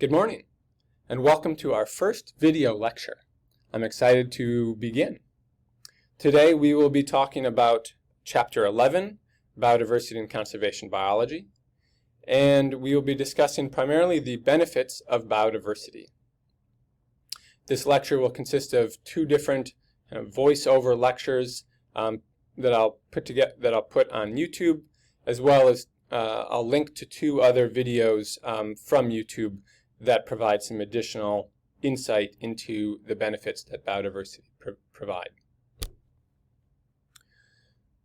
Good morning, and welcome to our first video lecture. I'm excited to begin. Today we will be talking about Chapter 11, Biodiversity and Conservation Biology, and we will be discussing primarily the benefits of biodiversity. This lecture will consist of two different voice-over lectures that I'll put on YouTube, as well as I'll link to two other videos from YouTube that provide some additional insight into the benefits that biodiversity provide.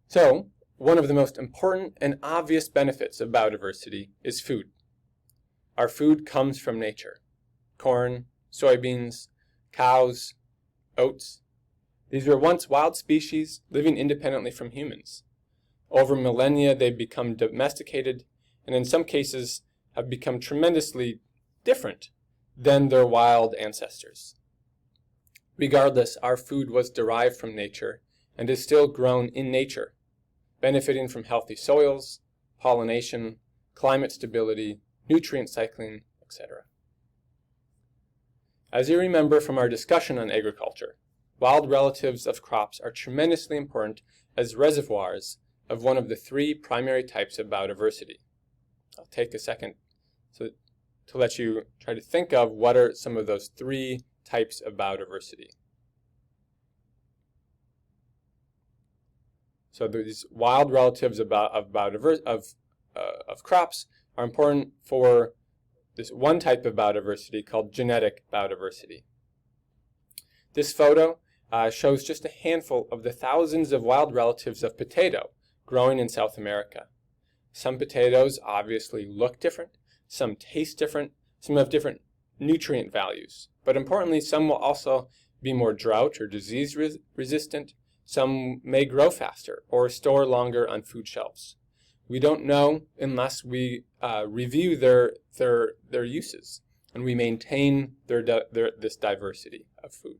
So, one of the most important and obvious benefits of biodiversity is food. Our food comes from nature. Corn, soybeans, cows, oats. These were once wild species living independently from humans. Over millennia, they've become domesticated, and in some cases have become tremendously different than their wild ancestors. Regardless, our food was derived from nature and is still grown in nature, benefiting from healthy soils, pollination, climate stability, nutrient cycling, etc. As you remember from our discussion on agriculture, wild relatives of crops are tremendously important as reservoirs of one of the three primary types of biodiversity. I'll take a second to let you try to think of what are some of those three types of biodiversity. So these wild relatives of crops are important for this one type of biodiversity called genetic biodiversity. This photo shows just a handful of the thousands of wild relatives of potato growing in South America. Some potatoes obviously look different, some taste different, some have different nutrient values, but importantly, some will also be more drought or disease resistant, some may grow faster or store longer on food shelves. We don't know unless we review their uses and we maintain this diversity of food.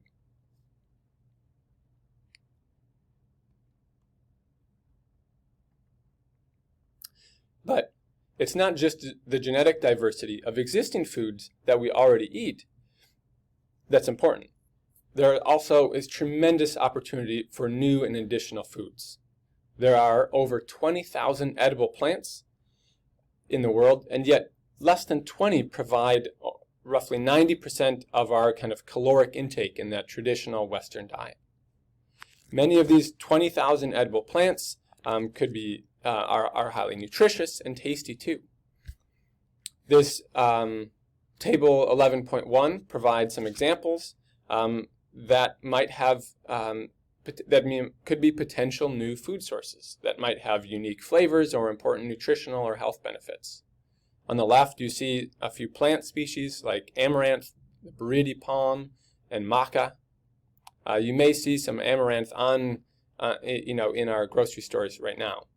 But it's not just the genetic diversity of existing foods that we already eat that's important. There also is tremendous opportunity for new and additional foods. There are over 20,000 edible plants in the world, and yet less than 20 provide roughly 90% of our kind of caloric intake in that traditional Western diet. Many of these 20,000 edible plants are highly nutritious and tasty too. This table 11.1 provides some examples that might have could be potential new food sources that might have unique flavors or important nutritional or health benefits. On the left, you see a few plant species like amaranth, the buriti palm, and maca. You may see some amaranth on in our grocery stores right now.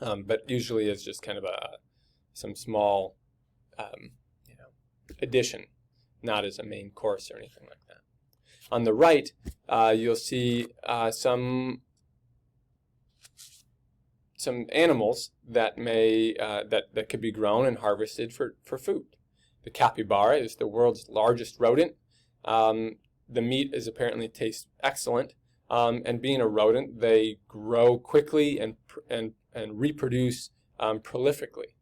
But usually it's just kind of some small addition, not as a main course or anything like that. On the right, you'll see some animals that that could be grown and harvested for food. The capybara is the world's largest rodent. The meat apparently tastes excellent, and being a rodent, they grow quickly and reproduce prolifically.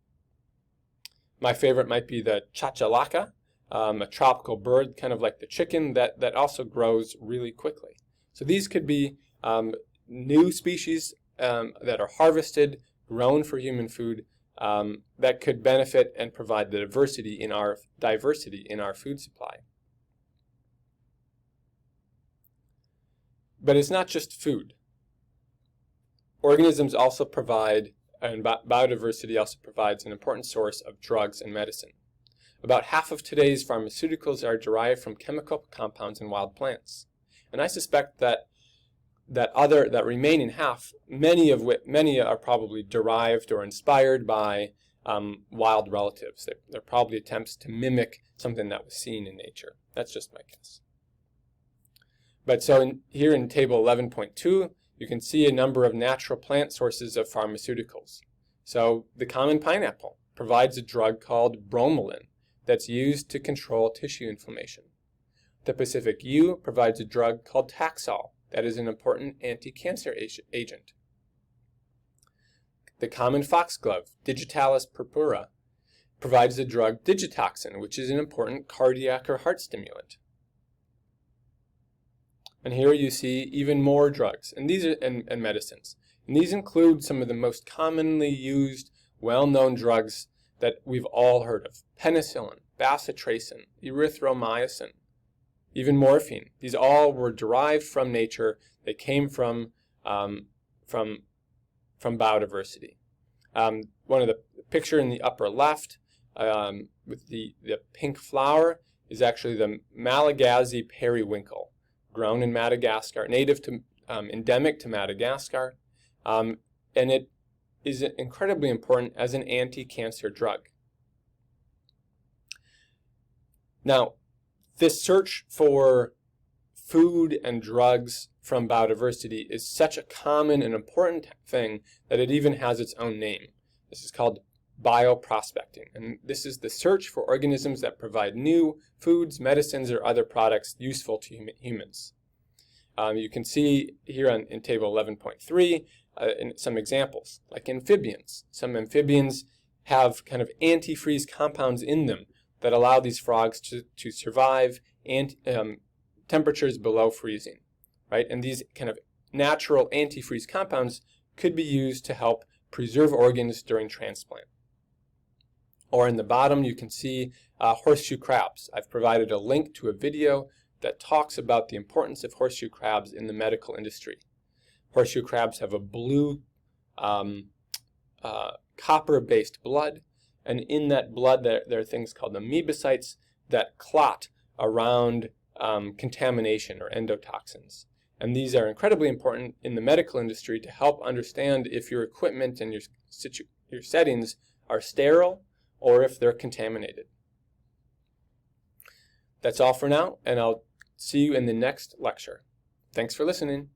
My favorite might be the Ch11, a tropical bird, kind of like the chicken, that also grows really quickly. So these could be new species that are harvested, grown for human food, that could benefit and provide the diversity in our food supply. But it's not just food. Organisms also provide, and biodiversity also provides, an important source of drugs and medicine. About half of today's pharmaceuticals are derived from chemical compounds in wild plants. And I suspect that remaining half, many are probably derived or inspired by wild relatives. They're probably attempts to mimic something that was seen in nature. That's just my guess. But so here in table 11.2, you can see a number of natural plant sources of pharmaceuticals. So the common pineapple provides a drug called bromelain that's used to control tissue inflammation. The Pacific yew provides a drug called Taxol that is an important anti-cancer agent. The common foxglove, Digitalis purpura, provides the drug digitoxin, which is an important cardiac or heart stimulant. And here you see even more drugs and medicines. And these include some of the most commonly used, well-known drugs that we've all heard of: penicillin, bacitracin, erythromycin, even morphine. These all were derived from nature. They came from biodiversity. One of the picture in the upper left with the pink flower is actually the Malagasy periwinkle, grown in Madagascar, endemic to Madagascar, and it is incredibly important as an anti-cancer drug. Now, this search for food and drugs from biodiversity is such a common and important thing that it even has its own name. This is called bioprospecting, and this is the search for organisms that provide new foods, medicines, or other products useful to humans. You can see here in table 11.3 some examples, like amphibians. Some amphibians have kind of antifreeze compounds in them that allow these frogs to survive temperatures below freezing, right? And these kind of natural antifreeze compounds could be used to help preserve organs during transplant. Or in the bottom, you can see horseshoe crabs. I've provided a link to a video that talks about the importance of horseshoe crabs in the medical industry. Horseshoe crabs have a blue copper-based blood, and in that blood there are things called amoebocytes that clot around contamination or endotoxins. And these are incredibly important in the medical industry to help understand if your equipment and your settings are sterile or if they're contaminated. That's all for now, and I'll see you in the next lecture. Thanks for listening.